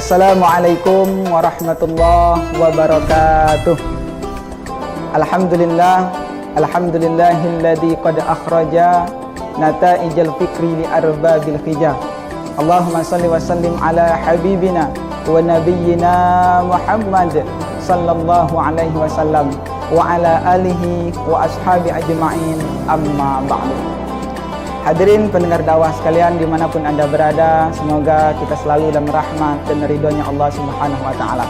Assalamualaikum warahmatullahi wabarakatuh. Alhamdulillahilladzi qad akhraja nata'ijal fikri li arbabil hijah. Allahumma salli wa sallim ala habibina wa nabiyyina Muhammad sallallahu alaihi wasallam wa ala alihi wa ashabi ajma'in, amma ba'du. Hadirin pendengar dakwah sekalian dimanapun Anda berada, semoga kita selalu dalam rahmat dan ridhonya Allah Subhanahu wa ta'ala.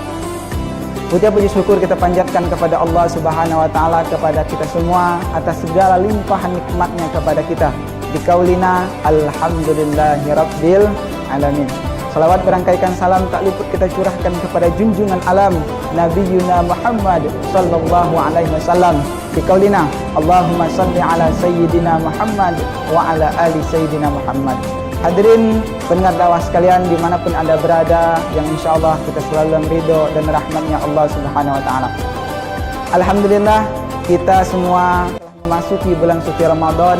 Puji syukur kita panjatkan kepada Allah Subhanahu wa ta'ala, kepada kita semua atas segala limpahan nikmatnya kepada kita. Dikaulina alhamdulillahi rabbil alamin. Salawat berangkaikan salam tak luput kita curahkan kepada junjungan alam Nabiyuna Muhammad sallallahu alaihi wasallam. Dikaulina Allahumma salli ala sayyidina Muhammad wa ala ali sayyidina Muhammad. Hadirin pendengar dakwah sekalian dimanapun Anda berada, yang insyaallah kita selalu dalam ridho dan rahmatnya Allah Subhanahu wa ta'ala. Alhamdulillah kita semua telah memasuki bulan suci Ramadan,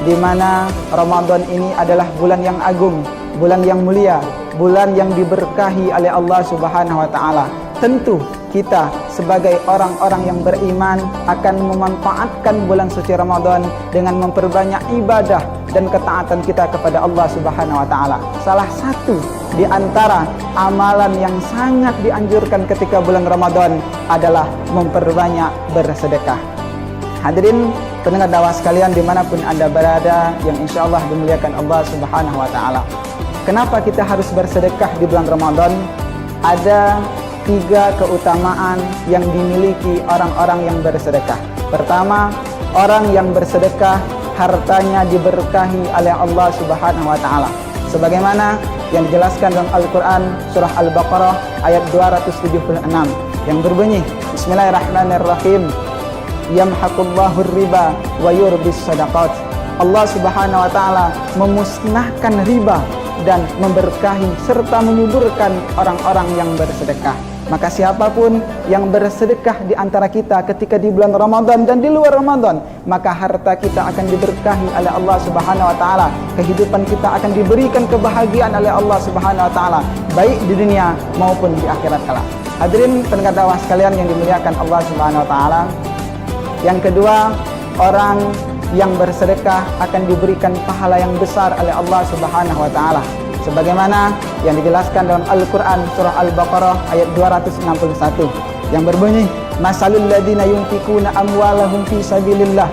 di mana Ramadan ini adalah bulan yang agung, bulan yang mulia, bulan yang diberkahi oleh Allah Subhanahu wa ta'ala. Tentu kita sebagai orang-orang yang beriman akan memanfaatkan bulan suci Ramadan dengan memperbanyak ibadah dan ketaatan kita kepada Allah Subhanahu wa ta'ala. Salah satu di antara amalan yang sangat dianjurkan ketika bulan Ramadan adalah memperbanyak bersedekah. Hadirin pendengar dakwah sekalian dimanapun Anda berada, yang insya Allah dimuliakan Allah Subhanahu wa ta'ala. Kenapa kita harus bersedekah di bulan Ramadan? Ada 3 keutamaan yang dimiliki orang-orang yang bersedekah. Pertama, orang yang bersedekah hartanya diberkahi oleh Allah Subhanahu wa ta'ala, sebagaimana yang dijelaskan dalam Al-Quran surah Al-Baqarah ayat 276 yang berbunyi, Bismillahirrahmanirrahim, yamhaqullahu riba wa yurbis sadaqat. Allah Subhanahu wa ta'ala memusnahkan riba dan memberkahi serta menyuburkan orang-orang yang bersedekah. Maka siapapun yang bersedekah di antara kita ketika di bulan Ramadan dan di luar Ramadan, maka harta kita akan diberkahi oleh Allah Subhanahu wa ta'ala. Kehidupan kita akan diberikan kebahagiaan oleh Allah Subhanahu wa ta'ala, baik di dunia maupun di akhirat kelak. Hadirin pendengar dakwah sekalian yang dimuliakan Allah Subhanahu wa ta'ala. Yang kedua, orang yang bersedekah akan diberikan pahala yang besar oleh Allah Subhanahu wa ta'ala, sebagaimana yang dijelaskan dalam Al-Quran surah Al-Baqarah ayat 261 yang berbunyi, masalul ladina yunfikuna amwalahum fi sabilillah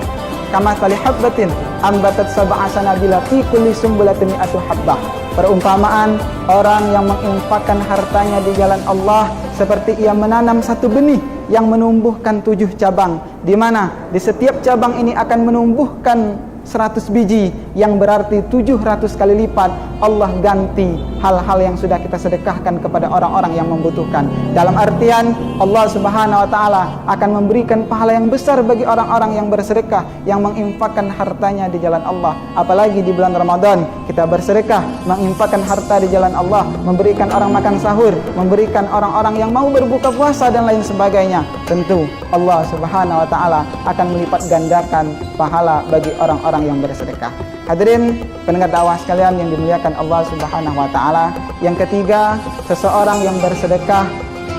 kamathali habbatin ambatat sab'a sanabila fi kulli sumbulatin mi'atu habbah. Perumpamaan orang yang menginfakkan hartanya di jalan Allah seperti ia menanam satu benih yang menumbuhkan 7 cabang, di mana di setiap cabang ini akan menumbuhkan 100 biji, yang berarti 700 kali lipat Allah ganti hal-hal yang sudah kita sedekahkan kepada orang-orang yang membutuhkan. Dalam artian Allah Subhanahu wa ta'ala akan memberikan pahala yang besar bagi orang-orang yang bersedekah, yang menginfakkan hartanya di jalan Allah. Apalagi di bulan Ramadan kita bersedekah, menginfakkan harta di jalan Allah, memberikan orang makan sahur, memberikan orang-orang yang mau berbuka puasa dan lain sebagainya. Tentu Allah Subhanahu wa ta'ala akan melipat gandakan pahala bagi orang-orang yang bersedekah. Hadirin pendengar dakwah sekalian yang dimuliakan Allah Subhanahu wa ta'ala. Yang ketiga, seseorang yang bersedekah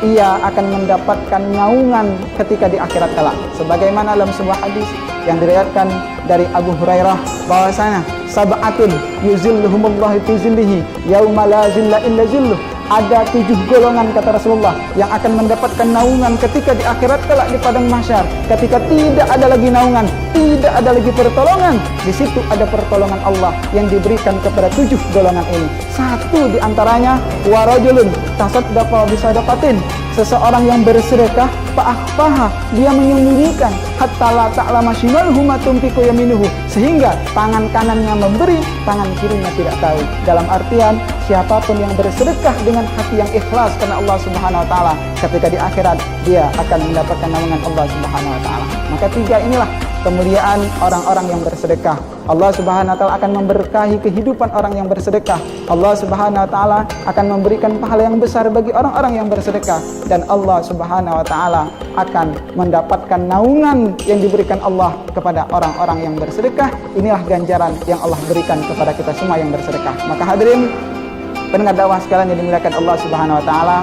ia akan mendapatkan naungan ketika di akhirat kelak, sebagaimana dalam sebuah hadis yang diriwayatkan dari Abu Hurairah bahwasanya sab'atun yuzilluhumullahu fi zillihi yauma la zilla illa zilluh. Ada 7 golongan, kata Rasulullah, yang akan mendapatkan naungan ketika di akhirat kelak di padang mahsyar, ketika tidak ada lagi naungan, tidak ada lagi pertolongan. Di situ ada pertolongan Allah yang diberikan kepada 7 golongan ini. Satu di antaranya warajulun tasaddaqa bisadaqatin, seseorang yang bersedekah fa'akhfaha, dia menyembunyikan hatta la ta'lama shimaluhu ma tunfiqu yaminuhu, sehingga tangan kanannya memberi, tangan kirinya tidak tahu. Dalam artian siapapun yang bersedekah dengan hati yang ikhlas karena Allah Subhanahu wa ta'ala, ketika di akhirat dia akan mendapatkan naungan Allah Subhanahu wa ta'ala. Maka 3 inilah kemuliaan orang-orang yang bersedekah. Allah Subhanahu wa ta'ala akan memberkahi kehidupan orang yang bersedekah. Allah Subhanahu wa ta'ala akan memberikan pahala yang besar bagi orang-orang yang bersedekah, dan Allah Subhanahu wa ta'ala akan mendapatkan naungan yang diberikan Allah kepada orang-orang yang bersedekah. Inilah ganjaran yang Allah berikan kepada kita semua yang bersedekah. Maka hadirin, Pendengar dakwah sekalian yang dimuliakan Allah Subhanahu wa taala,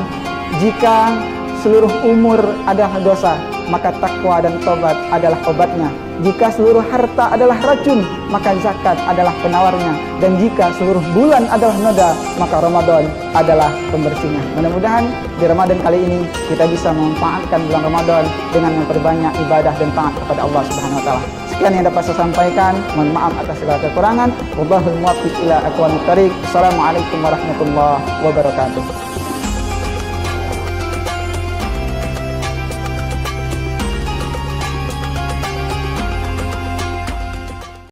jika seluruh umur adalah dosa, maka takwa dan tobat adalah obatnya. Jika seluruh harta adalah racun, maka zakat adalah penawarnya. Dan jika seluruh bulan adalah noda, maka Ramadan adalah pembersihnya. Mudah-mudahan di Ramadan kali ini kita bisa memanfaatkan bulan Ramadan dengan memperbanyak ibadah dan taat kepada Allah Subhanahu wa taala. Sekian yang dapat saya sampaikan. Mohon maaf atas segala kekurangan. Wallahul muwaffiq ila aqwamit thoriq. Assalamualaikum warahmatullahi wabarakatuh.